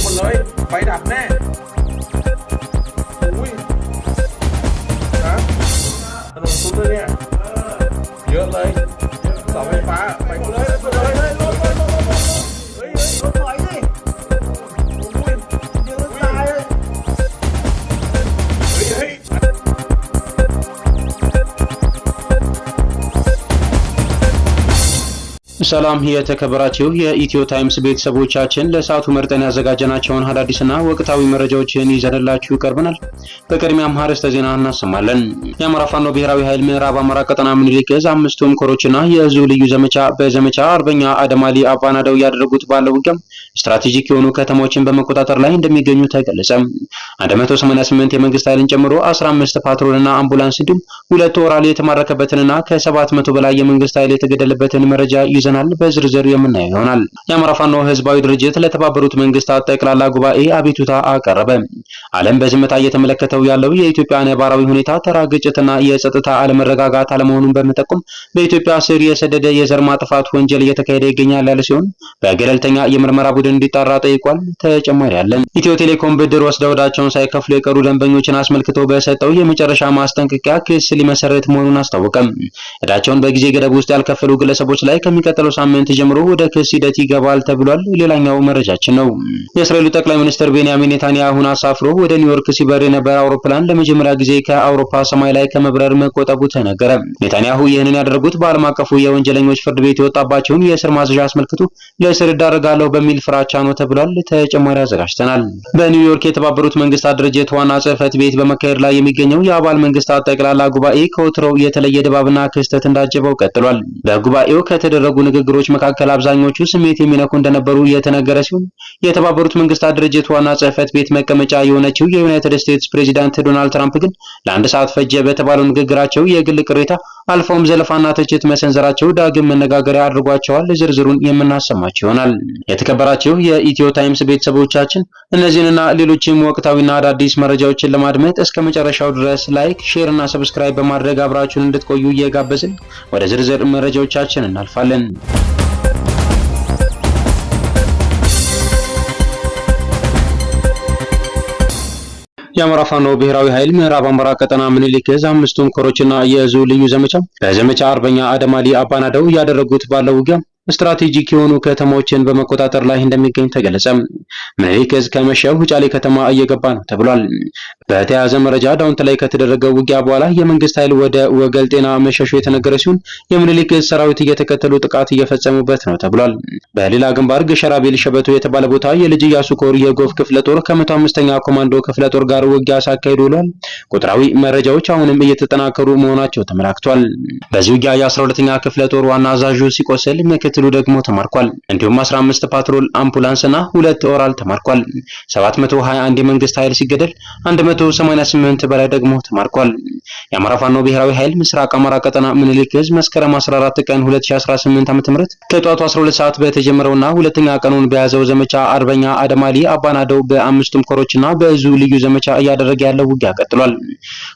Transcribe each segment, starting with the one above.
หมดเลยไฟดับแน่อุ้ยนะถนนซุดเลยเนี่ยเยอะเลยเสาไฟฟ้าไปหมดเลยรถเฮ้ยรถถอยดิอุ้ยเดี๋ยวรถตายเลยเฮ้ยሰላም የተከበራችሁ የኢትዮ ታይምስ ቤተሰቦቻችን ለሰዓቱ መርጠን ያዘጋጀናቸውን አዳዲስና ወቅታዊ መረጃዎችን ይዘንላችሁ ቀርበናል። በቅድሚያም አርዕስተ ዜና እናሰማለን። የአማራ ፋኖ ብሔራዊ ኃይል ምዕራብ አማራ ቀጠና ምኒልክ ዕዝ አምስቱም ኮሮችና የዕዙ ልዩ ዘመቻ በዘመቻ አርበኛ አደማሊ አባናደው ያደረጉት ባለው ውጊያ ስትራቴጂክ የሆኑ ከተሞችን በመቆጣጠር ላይ እንደሚገኙ ተገለጸ። 188 የመንግስት ኃይልን ጨምሮ 15 ፓትሮልና አምቡላንስ እንዲሁም 2 ኦራል የተማረከበትንና ከ700 በላይ የመንግስት ኃይል የተገደለበትን መረጃ ይዘናል። በዝርዝር የምናየው ይሆናል። የአማራ ፋኖ ህዝባዊ ድርጅት ለተባበሩት መንግስታት ጠቅላላ ጉባኤ አቤቱታ አቀረበ። ዓለም በዝምታ እየተመለከተው ያለው የኢትዮጵያ ነባራዊ ሁኔታ ተራ ግጭትና የጸጥታ አለመረጋጋት አለመሆኑን በመጠቆም በኢትዮጵያ ስር የሰደደ የዘር ማጥፋት ወንጀል እየተካሄደ ይገኛል ያለ ሲሆን በገለልተኛ የምርመራ ቡድን እንዲጣራ ጠይቋል። ተጨማሪ ያለን ኢትዮ ቴሌኮም ብድር ወስደው ዕዳቸውን ሳይከፍሉ የቀሩ ደንበኞችን አስመልክቶ በሰጠው የመጨረሻ ማስጠንቀቂያ ክስ ሊመሰረት መሆኑን አስታወቀም። ዕዳቸውን በጊዜ ገደብ ውስጥ ያልከፈሉ ግለሰቦች ላይ ከሚቀጥለው ሳምንት ጀምሮ ወደ ክስ ሂደት ይገባል ተብሏል። ሌላኛው መረጃችን ነው። የእስራኤሉ ጠቅላይ ሚኒስትር ቤንያሚን ኔታንያሁን አሳፍሮ ወደ ኒውዮርክ ሲበር የነበረ አውሮፕላን ለመጀመሪያ ጊዜ ከአውሮፓ ሰማይ ላይ ከመብረር መቆጠቡ ተነገረ። ኔታንያሁ ይህንን ያደረጉት በዓለም አቀፉ የወንጀለኞች ፍርድ ቤት የወጣባቸውን የእስር ማዘዣ አስመልክቶ ለእስር እዳረጋለሁ በሚል ፍራቻ ነው ተብሏል። ተጨማሪ አዘጋጅተናል። በኒውዮርክ የተባበሩት መንግስታት ድርጅት ዋና ጽሕፈት ቤት በመካሄድ ላይ የሚገኘው የአባል መንግስታት ጠቅላላ ጉባኤ ከወትሮው የተለየ ድባብና ክስተት እንዳጀበው ቀጥሏል። በጉባኤው ከተደረጉ ንግግሮች መካከል አብዛኞቹ ስሜት የሚነኩ እንደነበሩ የተነገረ ሲሆን የተባበሩት መንግስታት ድርጅት ዋና ጽሕፈት ቤት መቀመጫ የሆነችው የዩናይትድ ስቴትስ ፕሬዚዳንት ዶናልድ ትራምፕ ግን ለአንድ ሰዓት ፈጀ በተባለው ንግግራቸው የግል ቅሬታ አልፎም ዘለፋና ትችት መሰንዘራቸው ዳግም መነጋገሪያ አድርጓቸዋል። ዝርዝሩን የምናሰማችሁ ይሆናል። የተከበራችሁ የኢትዮ ታይምስ ቤተሰቦቻችን እነዚህንና ሌሎችም ወቅታዊና አዳዲስ መረጃዎችን ለማድመጥ እስከ መጨረሻው ድረስ ላይክ፣ ሼር እና ሰብስክራይብ በማድረግ አብራችሁን እንድትቆዩ እየጋበዝን ወደ ዝርዝር መረጃዎቻችን እናልፋለን። የአማራ ፋኖ ብሔራዊ ኃይል ምዕራብ አማራ ቀጠና ምኒልክ ዕዝ አምስቱም ኮሮችና የዕዙ ልዩ ዘመቻ በዘመቻ አርበኛ አደማሊ አባናደው ያደረጉት ባለው ውጊያ ስትራቴጂክ የሆኑ ከተሞችን በመቆጣጠር ላይ እንደሚገኝ ተገለጸ። ምኒልክ ዕዝ ከመሸው ውጫሌ ከተማ እየገባ ነው ተብሏል። በተያያዘ መረጃ ዳውንት ላይ ከተደረገው ውጊያ በኋላ የመንግስት ኃይል ወደ ወገል ጤና መሸሹ የተነገረ ሲሆን የምኒልክ ዕዝ ሰራዊት እየተከተሉ ጥቃት እየፈጸሙበት ነው ተብሏል። በሌላ ግንባር ገሸራቤል ሸበቶ የተባለ ቦታ የልጅ ኢያሱ ኮር የጎፍ ክፍለ ጦር ከ105ኛ ኮማንዶ ክፍለ ጦር ጋር ውጊያ ሲያካሂዱ ውሏል። ቁጥራዊ መረጃዎች አሁንም እየተጠናከሩ መሆናቸው ተመላክቷል። በዚህ ውጊያ የ12ኛ ክፍለ ጦር ዋና አዛዡ ሲቆስል ምክትሉ ደግሞ ተማርኳል። እንዲሁም 15 ፓትሮል አምቡላንስ እና 2 ኦራል ተማርኳል። 721 የመንግስት ኃይል ሲገደል 188 በላይ ደግሞ ተማርኳል። የአማራ ፋኖ ብሔራዊ ኃይል ምስራቅ አማራ ቀጠና ምኒልክ ዕዝ መስከረም 14 ቀን 2018 ዓ.ም ከጧቱ 12 ሰዓት በተጀመረውና ሁለተኛ ቀኑን በያዘው ዘመቻ አርበኛ አደማሊ አባናደው በአምስቱም ኮሮችና በዕዙ ልዩ ዘመቻ እያደረገ ያለው ውጊያ ቀጥሏል።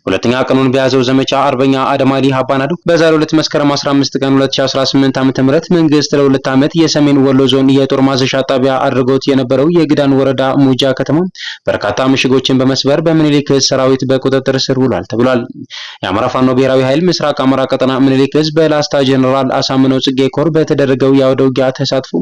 ሁለተኛ ቀኑን በያዘው ዘመቻ አርበኛ አደማሊ አባናደው በዛሬው ዕለት መስከረም 15 ቀን 2018 ዓ.ም መንግስት ለ2 ዓመት የሰሜን ወሎ ዞን የጦር ማዘዣ ጣቢያ አድርጎት የነበረው የግዳን ወረዳ ሙጃ ከተማ በርካታ ምሽጎችን በመስበር በምኒልክ ዕዝ ሰራዊት በቁጥጥር ስር ውሏል ተብሏል። የአማራ ፋኖ ብሔራዊ ኃይል ምስራቅ አማራ ቀጠና ምኒልክ ዕዝ በላስታ ጀነራል አሳምነው ጽጌ ኮር በተደረገው የአውደ ውጊያ ተሳትፎ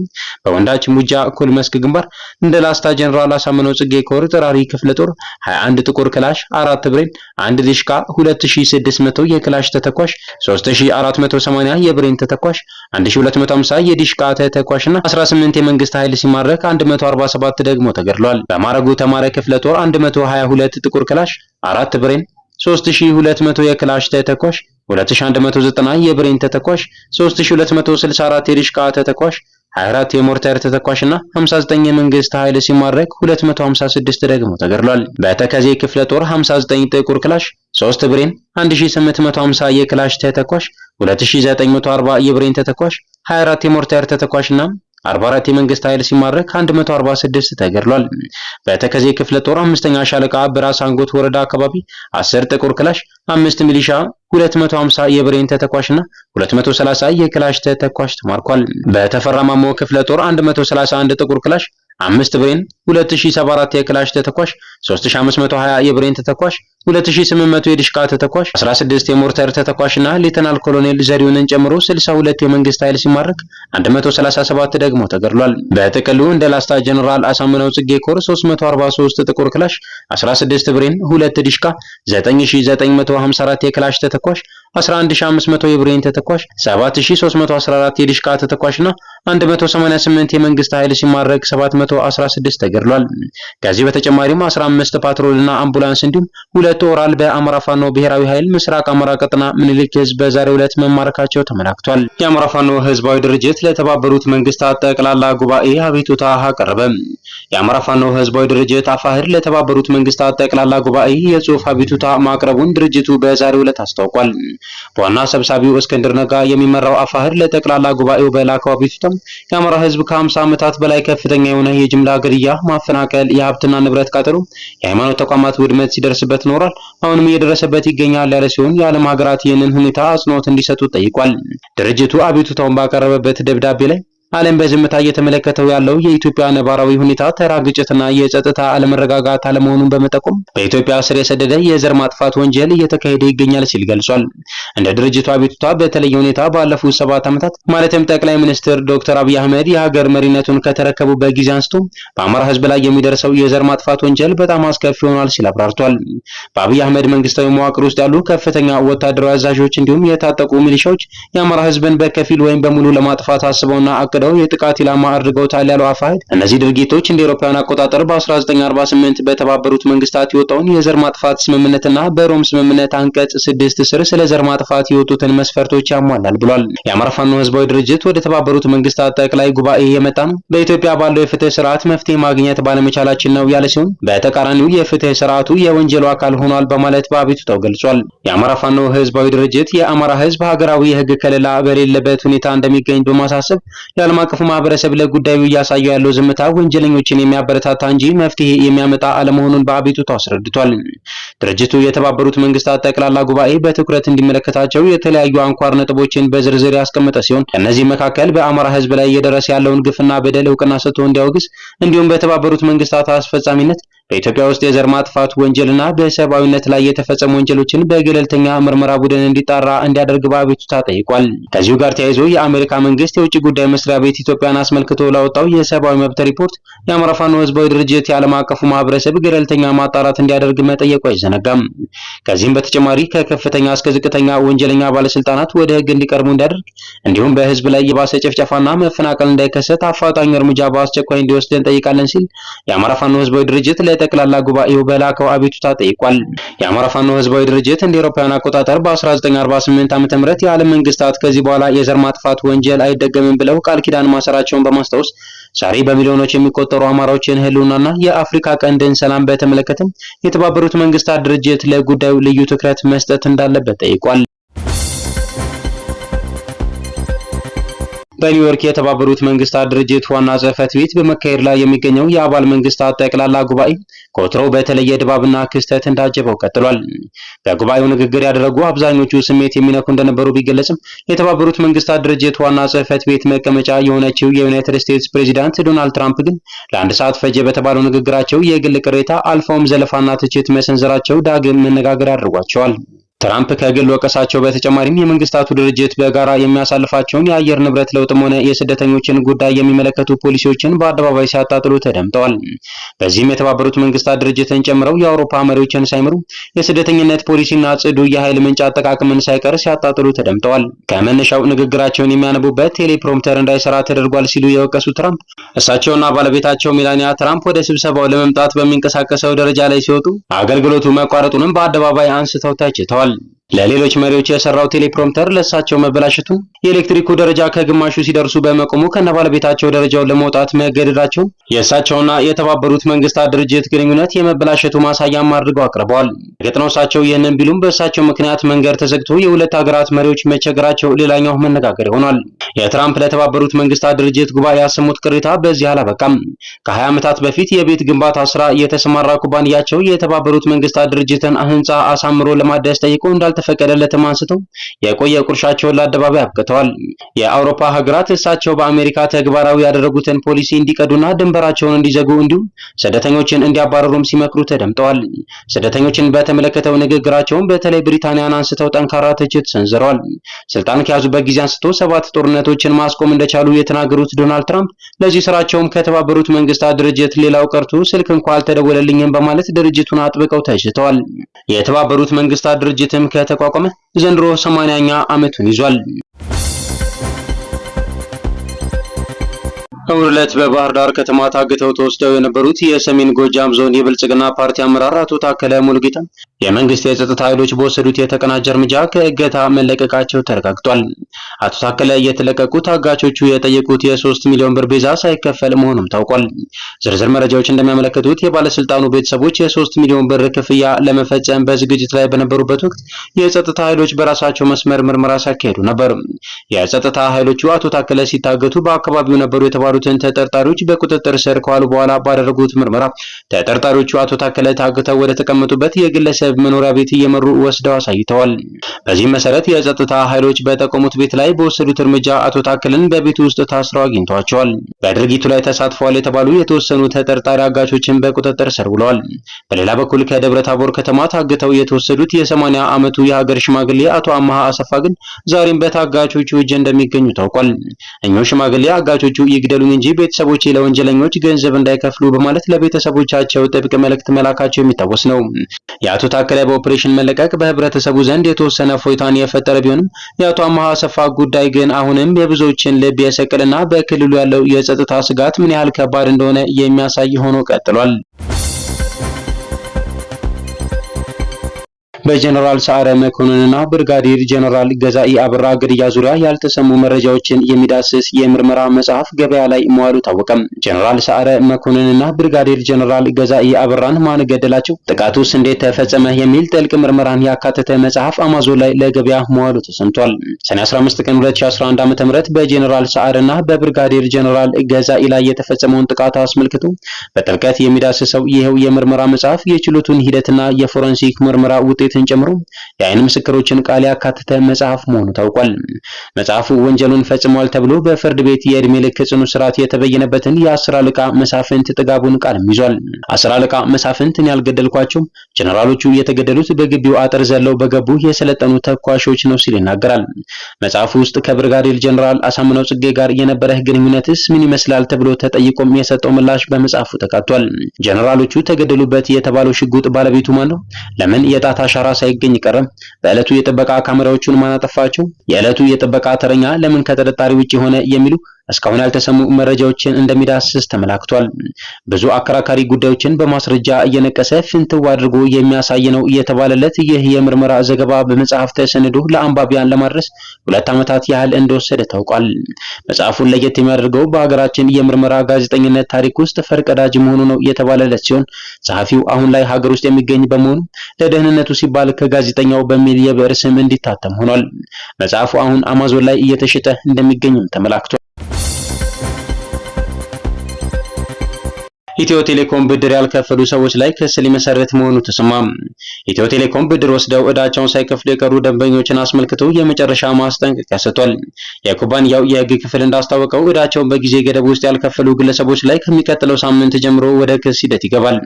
በወንዳች ሙጃ ኩል መስክ ግንባር እንደ ላስታ ጀነራል አሳምነው ጽጌ ኮር ጥራሪ ክፍለ ጦር 21 ጥቁር ክላሽ፣ 4 ብሬን፣ 1 ዲሽቃ፣ 2600 የክላሽ ተተኳሽ፣ 3480 የብሬን ተተኳሽ፣ 1250 የዲሽቃ ተተኳሽና 18 የመንግስት ኃይል ሲማረክ 147 ደግሞ ተገድሏል። በማረጉ ተማረ ክፍለ ጦር 122 ጥቁር ክላሽ፣ 4 ብሬን፣ 3200 የክላሽ ተተኳሽ፣ 2190 የብሬን ተተኳሽ፣ 3264 የዲሽቃ ተተኳሽ፣ 24 የሞርተር ተተኳሽና 59 የመንግስት ኃይል ሲማረክ 256 ደግሞ ተገድሏል። በተከዜ ክፍለ ጦር 59 ጥቁር ክላሽ፣ 3 ብሬን፣ 1850 የክላሽ ተተኳሽ፣ 2940 የብሬን ተተኳሽ፣ 24 የሞርተር ተተኳሽና 44 የመንግስት ኃይል ሲማረክ 146 ተገድሏል። በተከዜ ክፍለ ጦር 5ኛ ሻለቃ በራስ አንጎት ወረዳ አካባቢ 10 ጥቁር ክላሽ፣ 5 ሚሊሻ፣ 250 የብሬን ተተኳሽና 230 የክላሽ ተተኳሽ ተማርኳል። በተፈራ ማሞ ክፍለ ጦር 131 ጥቁር ክላሽ፣ 5 ብሬን፣ 2074 የክላሽ ተተኳሽ፣ 3520 የብሬን ተተኳሽ፣ 2800 የዲሽቃ ተተኳሽ፣ 16 የሞርተር ተተኳሽና ሌተናል ኮሎኔል ዘሪሁንን ጨምሮ 62 የመንግስት ኃይል ሲማረክ 137 ደግሞ ተገድሏል። በጥቅሉ እንደ ላስታ ጀነራል አሳምነው ጽጌ ኮር 343 ጥቁር ክላሽ፣ 16 ብሬን፣ 2 ዲሽቃ፣ 9954 የክላሽ ተተኳሽ፣ 11500 የብሬን ተተኳሽ፣ 7314 የዲሽቃ ተተኳሽና 188 የመንግስት ኃይል ሲማረክ 716 ተገድሏል። ከዚህ በተጨማሪም 15 ፓትሮልና አምቡላንስ እንዲሁም 2 ኦራል በአማራ ፋኖ ብሔራዊ ኃይል ምስራቅ አማራ ቀጠና ምኒልክ ህዝብ በዛሬው ዕለት መማረካቸው ተመላክቷል። የአማራ ፋኖ ህዝባዊ ድርጅት ለተባበሩት መንግስታት ጠቅላላ ጉባኤ አቤቱታ አቀረበ። የአማራ ፋኖ ህዝባዊ ድርጅት አፋሕድ ለተባበሩት መንግስታት ጠቅላላ ጉባኤ የጽሑፍ አቤቱታ ማቅረቡን ድርጅቱ በዛሬው ዕለት አስታውቋል። በዋና ሰብሳቢው እስክንድር ነጋ የሚመራው አፋሕድ ለጠቅላላ ጉባኤው በላከው አቤቱታ የአማራ ህዝብ ከ50 ዓመታት በላይ ከፍተኛ የሆነ የጅምላ ግድያ፣ ማፈናቀል፣ የሀብትና ንብረት ቃጠሎ፣ የሃይማኖት ተቋማት ውድመት ሲደርስበት ኖሯል፣ አሁንም እየደረሰበት ይገኛል ያለ ሲሆን የዓለም ሀገራት ይህንን ሁኔታ አጽንኦት እንዲሰጡ ጠይቋል። ድርጅቱ አቤቱታውን ባቀረበበት ደብዳቤ ላይ ዓለም በዝምታ እየተመለከተው ያለው የኢትዮጵያ ነባራዊ ሁኔታ ተራ ግጭትና የጸጥታ አለመረጋጋት አለመሆኑን በመጠቆም በኢትዮጵያ ስር የሰደደ የዘር ማጥፋት ወንጀል እየተካሄደ ይገኛል ሲል ገልጿል። እንደ ድርጅቱ አቤቱታ በተለየ ሁኔታ ባለፉት 7 ዓመታት ማለትም ጠቅላይ ሚኒስትር ዶክተር አብይ አህመድ የሀገር መሪነቱን ከተረከቡበት ጊዜ አንስቶ በአማራ ህዝብ ላይ የሚደርሰው የዘር ማጥፋት ወንጀል በጣም አስከፊ ሆኗል ሲል አብራርቷል። በአብይ አህመድ መንግስታዊ መዋቅር ውስጥ ያሉ ከፍተኛ ወታደራዊ አዛዦች እንዲሁም የታጠቁ ሚሊሻዎች የአማራ ህዝብን በከፊል ወይም በሙሉ ለማጥፋት አስበውና አቅደው የጥቃት ኢላማ አድርገውታል ያለው አፋሕድ እነዚህ ድርጊቶች እንደ አውሮፓውያን አቆጣጠር በ1948 በተባበሩት መንግስታት የወጣውን የዘር ማጥፋት ስምምነትና በሮም ስምምነት አንቀጽ 6 ስር ስለ ዘር ማጥፋት የወጡትን መስፈርቶች ያሟላል ብሏል። የአማራ ፋኖ ህዝባዊ ድርጅት ወደ ተባበሩት መንግስታት ጠቅላይ ጉባኤ የመጣ ነው በኢትዮጵያ ባለው የፍትህ ስርዓት መፍትሄ ማግኘት ባለመቻላችን ነው ያለ ሲሆን በተቃራኒው የፍትህ ስርዓቱ የወንጀሉ አካል ሆኗል በማለት በአቤቱታው ገልጿል። የአማራ ፋኖ ህዝባዊ ድርጅት የአማራ ህዝብ ሀገራዊ የህግ ከለላ በሌለበት ሁኔታ እንደሚገኝ በማሳሰብ የዓለም አቀፉ ማህበረሰብ ለጉዳዩ እያሳየው ያለው ዝምታ ወንጀለኞችን የሚያበረታታ እንጂ መፍትሄ የሚያመጣ አለመሆኑን በአቤቱታው አስረድቷል። ድርጅቱ የተባበሩት መንግስታት ጠቅላላ ጉባኤ በትኩረት እንዲመለከታቸው የተለያዩ አንኳር ነጥቦችን በዝርዝር ያስቀመጠ ሲሆን ከነዚህ መካከል በአማራ ህዝብ ላይ እየደረሰ ያለውን ግፍና በደል እውቅና ሰጥቶ እንዲያወግዝ እንዲሁም በተባበሩት መንግስታት አስፈጻሚነት በኢትዮጵያ ውስጥ የዘር ማጥፋት ወንጀልና በሰብአዊነት ላይ የተፈጸሙ ወንጀሎችን በገለልተኛ ምርመራ ቡድን እንዲጣራ እንዲያደርግ በአቤቱታ ጠይቋል። ከዚሁ ጋር ተያይዞ የአሜሪካ መንግስት የውጭ ጉዳይ መስሪያ ቤት ኢትዮጵያን አስመልክቶ ላወጣው የሰብአዊ መብት ሪፖርት የአማራ ፋኖ ህዝባዊ ድርጅት የዓለም አቀፉ ማህበረሰብ ገለልተኛ ማጣራት እንዲያደርግ መጠየቁ አይዘነጋም። ከዚህም በተጨማሪ ከከፍተኛ እስከ ዝቅተኛ ወንጀለኛ ባለስልጣናት ወደ ህግ እንዲቀርቡ እንዲያደርግ እንዲሁም በህዝብ ላይ የባሰ ጭፍጨፋና መፈናቀል እንዳይከሰት አፋጣኝ እርምጃ በአስቸኳይ እንዲወስድ እንጠይቃለን ሲል የአማራ ፋኖ ህዝባዊ ድርጅት ለጠቅላላ ጉባኤው በላከው አቤቱታ ጠይቋል። የአማራ ፋኖ ህዝባዊ ድርጅት እንደ አውሮፓውያን አቆጣጠር በ1948 ዓ.ም የዓለም መንግስታት ከዚህ በኋላ የዘር ማጥፋት ወንጀል አይደገምም ብለው ቃል ኪዳን ማሰራቸውን በማስታወስ ዛሬ በሚሊዮኖች የሚቆጠሩ አማራዎችን ህልውናና የአፍሪካ ቀንድን ሰላም በተመለከተ የተባበሩት መንግስታት ድርጅት ለጉዳዩ ልዩ ትኩረት መስጠት እንዳለበት ጠይቋል። በኒውዮርክ የተባበሩት መንግስታት ድርጅት ዋና ጽሕፈት ቤት በመካሄድ ላይ የሚገኘው የአባል መንግስታት ጠቅላላ ጉባኤ ከወትሮው በተለየ ድባብና ክስተት እንዳጀበው ቀጥሏል። በጉባኤው ንግግር ያደረጉ አብዛኞቹ ስሜት የሚነኩ እንደነበሩ ቢገለጽም የተባበሩት መንግስታት ድርጅት ዋና ጽሕፈት ቤት መቀመጫ የሆነችው የዩናይትድ ስቴትስ ፕሬዚዳንት ዶናልድ ትራምፕ ግን ለ1 ሰዓት ፈጀ በተባለው ንግግራቸው የግል ቅሬታ አልፈውም ዘለፋና ትችት መሰንዘራቸው ዳግም መነጋገሪያ አድርጓቸዋል። ትራምፕ ከግል ወቀሳቸው በተጨማሪም የመንግስታቱ ድርጅት በጋራ የሚያሳልፋቸውን የአየር ንብረት ለውጥም ሆነ የስደተኞችን ጉዳይ የሚመለከቱ ፖሊሲዎችን በአደባባይ ሲያጣጥሉ ተደምጠዋል። በዚህም የተባበሩት መንግስታት ድርጅትን ጨምረው የአውሮፓ መሪዎችን ሳይመሩ የስደተኝነት ፖሊሲና ጽዱ የኃይል ምንጭ አጠቃቀምን ሳይቀር ሲያጣጥሉ ተደምጠዋል። ከመነሻው ንግግራቸውን የሚያነቡበት ቴሌፕሮምፕተር እንዳይሰራ ተደርጓል ሲሉ የወቀሱ ትራምፕ እሳቸውና ባለቤታቸው ሜላኒያ ትራምፕ ወደ ስብሰባው ለመምጣት በሚንቀሳቀሰው ደረጃ ላይ ሲወጡ አገልግሎቱ መቋረጡንም በአደባባይ አንስተው ተችተዋል። ለሌሎች መሪዎች የሰራው ቴሌፕሮምፕተር ለእሳቸው መበላሸቱን የኤሌክትሪኩ ደረጃ ከግማሹ ሲደርሱ በመቆሙ ከነባለቤታቸው ደረጃውን ለመውጣት መገደዳቸው የእሳቸውና የተባበሩት መንግስታት ድርጅት ግንኙነት የመበላሸቱ ማሳያም አድርገው አቅርበዋል። እርግጥ ነው እሳቸው ይህንን ቢሉም በእሳቸው ምክንያት መንገድ ተዘግቶ የሁለት ሀገራት መሪዎች መቸገራቸው ሌላኛው መነጋገር ሆኗል። የትራምፕ ለተባበሩት መንግስታት ድርጅት ጉባኤ ያሰሙት ቅሬታ በዚህ አላበቃም። ከ20 ዓመታት በፊት የቤት ግንባታ ስራ የተሰማራ ኩባንያቸው የተባበሩት መንግስታት ድርጅትን ህንፃ አሳምሮ ለማደስ ጠይቆ እንዳልተፈቀደለትም አንስተው የቆየ ቁርሻቸውን ለአደባባይ አብቅተዋል። የአውሮፓ ሀገራት እሳቸው በአሜሪካ ተግባራዊ ያደረጉትን ፖሊሲ እንዲቀዱና ድንበራቸውን እንዲዘጉ እንዲሁም ስደተኞችን እንዲያባረሩም ሲመክሩ ተደምጠዋል። ስደተኞችን በተመለከተው ንግግራቸውን በተለይ ብሪታንያን አንስተው ጠንካራ ትችት ሰንዝረዋል። ስልጣን ከያዙበት ጊዜ አንስቶ 7 ጦርነቶችን ማስቆም እንደቻሉ የተናገሩት ዶናልድ ትራምፕ ለዚህ ስራቸውም ከተባበሩት መንግስታት ድርጅት ሌላው ቀርቶ ስልክ እንኳን አልተደወለልኝም በማለት ድርጅቱን አጥብቀው ተችተዋል። የተባበሩት መንግስታት ድርጅትም ከተቋቋመ ዘንድሮ 80ኛ ዓመቱን ይዟል። እሁድ ዕለት በባህር ዳር ከተማ ታግተው ተወስደው የነበሩት የሰሜን ጎጃም ዞን የብልጽግና ፓርቲ አመራር አቶ ታከለ ሙሉጌታ የመንግስት የጸጥታ ኃይሎች በወሰዱት የተቀናጀ እርምጃ ከእገታ መለቀቃቸው ተረጋግጧል። አቶ ታከለ የተለቀቁት አጋቾቹ የጠየቁት የ3 ሚሊዮን ብር ቤዛ ሳይከፈል መሆኑም ታውቋል። ዝርዝር መረጃዎች እንደሚያመለክቱት የባለስልጣኑ ቤተሰቦች የ3 ሚሊዮን ብር ክፍያ ለመፈጸም በዝግጅት ላይ በነበሩበት ወቅት የጸጥታ ኃይሎች በራሳቸው መስመር ምርመራ ሲያካሂዱ ነበር። የጸጥታ ኃይሎቹ አቶ ታከለ ሲታገቱ በአካባቢው ነበሩ የተባሉትን ተጠርጣሪዎች በቁጥጥር ስር ከዋሉ በኋላ ባደረጉት ምርመራ ተጠርጣሪዎቹ አቶ ታከለ ታግተው ወደ ተቀመጡበት የግለሰብ መኖሪያ ቤት እየመሩ ወስደው አሳይተዋል። በዚህ መሰረት የጸጥታ ኃይሎች በጠቆሙት ቤት ላይ በወሰዱት እርምጃ አቶ ታከለን በቤቱ ውስጥ ታስረው አግኝተዋቸዋል። በድርጊቱ ላይ ተሳትፈዋል የተባሉ የተወሰኑ ተጠርጣሪ አጋቾችን በቁጥጥር ስር ውለዋል። በሌላ በኩል ከደብረ ታቦር ከተማ ታግተው የተወሰዱት የ80 ዓመቱ የሀገር ሽማግሌ አቶ አማሃ አሰፋ ግን ዛሬም በታጋቾቹ እጅ እንደሚገኙ ታውቋል። እኚሁ ሽማግሌ አጋቾቹ ይግደሉኝ እንጂ ቤተሰቦቼ ለወንጀለኞች ገንዘብ እንዳይከፍሉ በማለት ለቤተሰቦቻቸው ጥብቅ መልእክት መላካቸው የሚታወስ ነው። የአቶ ታከለ በኦፕሬሽን መለቀቅ በህብረተሰቡ ዘንድ የተወሰነ ፎይታን የፈጠረ ቢሆንም የአቶ አማሃ አሰፋ ጉዳይ ግን አሁንም የብዙዎችን ልብ የሰቀለና በክልሉ ያለው የጸጥታ ስጋት ምን ያህል ከባድ እንደሆነ የሚያሳይ ሆኖ ቀጥሏል። በጀነራል ሰዓረ መኮንንና ብርጋዴር ጀነራል ገዛኢ አበራ ግድያ ዙሪያ ያልተሰሙ መረጃዎችን የሚዳስስ የምርመራ መጽሐፍ ገበያ ላይ መዋሉ ታወቀም። ጀነራል ሰዓረ መኮንንና ብርጋዴር ጀነራል ገዛኢ አበራን ማን ገደላቸው? ጥቃቱስ እንዴት ተፈጸመ? የሚል ጥልቅ ምርመራን ያካተተ መጽሐፍ አማዞን ላይ ለገበያ መዋሉ ተሰምቷል። ሰኔ 15 ቀን 2011 ዓ.ም በጀነራል ሰዓረና በብርጋዴር ጀነራል ገዛኢ ላይ የተፈጸመውን ጥቃት አስመልክቶ በጥልቀት የሚዳስሰው ይሄው የምርመራ መጽሐፍ የችሎቱን ሂደትና የፎረንሲክ ምርመራ ውጤት ጨምሮ የአይን ምስክሮችን ቃል ያካተተ መጽሐፍ መሆኑ ታውቋል። መጽሐፉ ወንጀሉን ፈጽሟል ተብሎ በፍርድ ቤት የእድሜ ልክ ጽኑ እስራት የተበየነበትን የ10 አለቃ መሳፍንት ጥጋቡን ቃልም ይዟል። 10 አለቃ መሳፍንትን ያልገደልኳቸው ጀነራሎቹ የተገደሉት በግቢው አጥር ዘለው በገቡ የሰለጠኑ ተኳሾች ነው ሲል ይናገራል። መጽሐፉ ውስጥ ከብርጋዴር ጀነራል አሳምነው ጽጌ ጋር የነበረህ ግንኙነትስ ምን ይመስላል ተብሎ ተጠይቆም የሰጠው ምላሽ በመጽሐፉ ተካቷል። ጀነራሎቹ ተገደሉበት የተባለው ሽጉጥ ባለቤቱ ማን ነው? ለምን የጣት አሻራ ሳይገኝ ቀረ? በዕለቱ የጥበቃ ካሜራዎቹን ማን አጠፋቸው? የዕለቱ የጥበቃ ተረኛ ለምን ከተጠርጣሪ ውጪ ሆነ? የሚሉ እስካሁን ያልተሰሙ መረጃዎችን እንደሚዳስስ ተመላክቷል። ብዙ አከራካሪ ጉዳዮችን በማስረጃ እየነቀሰ ፍንትው አድርጎ የሚያሳይ ነው የተባለለት ይህ የምርመራ ዘገባ በመጽሐፍ ተሰንዶ ለአንባቢያን ለማድረስ 2 ዓመታት ያህል እንደወሰደ ታውቋል። መጽሐፉን ለየት የሚያደርገው በሀገራችን የምርመራ ጋዜጠኝነት ታሪክ ውስጥ ፈርቀዳጅ መሆኑ ነው የተባለለት ሲሆን ጸሐፊው አሁን ላይ ሀገር ውስጥ የሚገኝ በመሆኑ ለደህንነቱ ሲባል ከጋዜጠኛው በሚል የብዕር ስም እንዲታተም ሆኗል። መጽሐፉ አሁን አማዞን ላይ እየተሸጠ እንደሚገኝም ተመላክቷል። ኢትዮ ቴሌኮም ብድር ያልከፈሉ ሰዎች ላይ ክስ ሊመሰረት መሆኑ ተሰማ። ኢትዮ ቴሌኮም ብድር ወስደው ዕዳቸውን ሳይከፍሉ የቀሩ ደንበኞችን አስመልክቶ የመጨረሻ ማስጠንቀቂያ ሰጥቷል። የኩባንያው የሕግ ክፍል እንዳስታወቀው ዕዳቸውን በጊዜ ገደብ ውስጥ ያልከፈሉ ግለሰቦች ላይ ከሚቀጥለው ሳምንት ጀምሮ ወደ ክስ ሂደት ይገባል።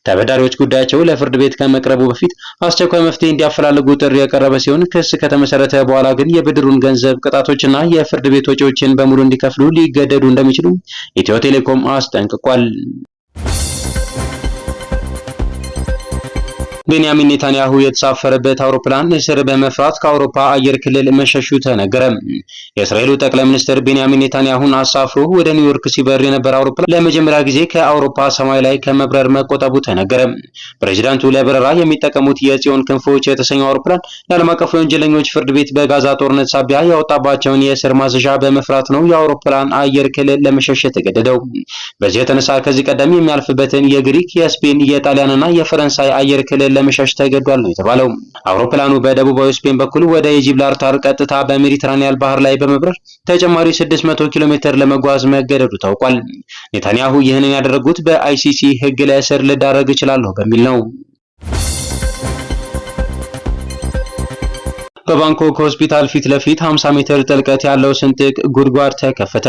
ተበዳሪዎች ጉዳያቸው ለፍርድ ቤት ከመቅረቡ በፊት አስቸኳይ መፍትሄ እንዲያፈላልጉ ጥሪ የቀረበ ሲሆን ክስ ከተመሰረተ በኋላ ግን የብድሩን ገንዘብ፣ ቅጣቶችና የፍርድ ቤት ወጪዎችን በሙሉ እንዲከፍሉ ሊገደዱ እንደሚችሉ ኢትዮ ቴሌኮም አስጠንቅቋል። ቤንያሚን ኔታንያሁ የተሳፈረበት አውሮፕላን እስር በመፍራት ከአውሮፓ አየር ክልል መሸሹ ተነገረ። የእስራኤሉ ጠቅላይ ሚኒስትር ቤንያሚን ኔታንያሁን አሳፍሮ ወደ ኒውዮርክ ሲበር የነበረ አውሮፕላን ለመጀመሪያ ጊዜ ከአውሮፓ ሰማይ ላይ ከመብረር መቆጠቡ ተነገረ። ፕሬዚዳንቱ ለበረራ የሚጠቀሙት የጽዮን ክንፎች የተሰኘው አውሮፕላን የዓለም አቀፉ የወንጀለኞች ፍርድ ቤት በጋዛ ጦርነት ሳቢያ ያወጣባቸውን የእስር ማዘዣ በመፍራት ነው የአውሮፕላን አየር ክልል ለመሸሽ የተገደደው። በዚህ የተነሳ ከዚህ ቀደም የሚያልፍበትን የግሪክ፣ የስፔን፣ የጣሊያንና የፈረንሳይ አየር ክልል ለመሸሽ ተገዷል ነው የተባለው። አውሮፕላኑ በደቡባዊ ስፔን በኩል ወደ የጂብራልታር ቀጥታ በሜዲትራኒያን ባህር ላይ በመብረር ተጨማሪ 600 ኪሎ ሜትር ለመጓዝ መገደዱ ታውቋል። ኔታንያሁ ይህንን ያደረጉት በአይሲሲ ሕግ ለእስር ልዳረግ እችላለሁ በሚል ነው። በባንኮክ ሆስፒታል ፊት ለፊት 50 ሜትር ጥልቀት ያለው ስንጥቅ ጉድጓድ ተከፈተ።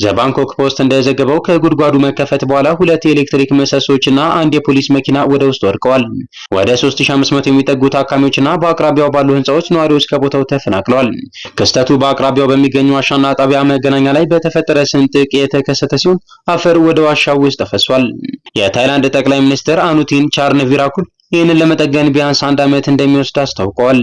ዘባንኮክ ፖስት እንደዘገበው ከጉድጓዱ መከፈት በኋላ 2 የኤሌክትሪክ ምሰሶችና አንድ የፖሊስ መኪና ወደ ውስጥ ወድቀዋል። ወደ 3500 የሚጠጉ ታካሚዎችና በአቅራቢያው ባሉ ህንጻዎች ነዋሪዎች ከቦታው ተፈናቅለዋል። ክስተቱ በአቅራቢያው በሚገኙ ዋሻና ጣቢያ መገናኛ ላይ በተፈጠረ ስንጥቅ የተከሰተ ሲሆን አፈር ወደ ዋሻው ውስጥ ተፈሷል። የታይላንድ ጠቅላይ ሚኒስትር አኑቲን ቻርንቪራኩል ይህንን ለመጠገን ቢያንስ 1 ዓመት እንደሚወስድ አስታውቀዋል።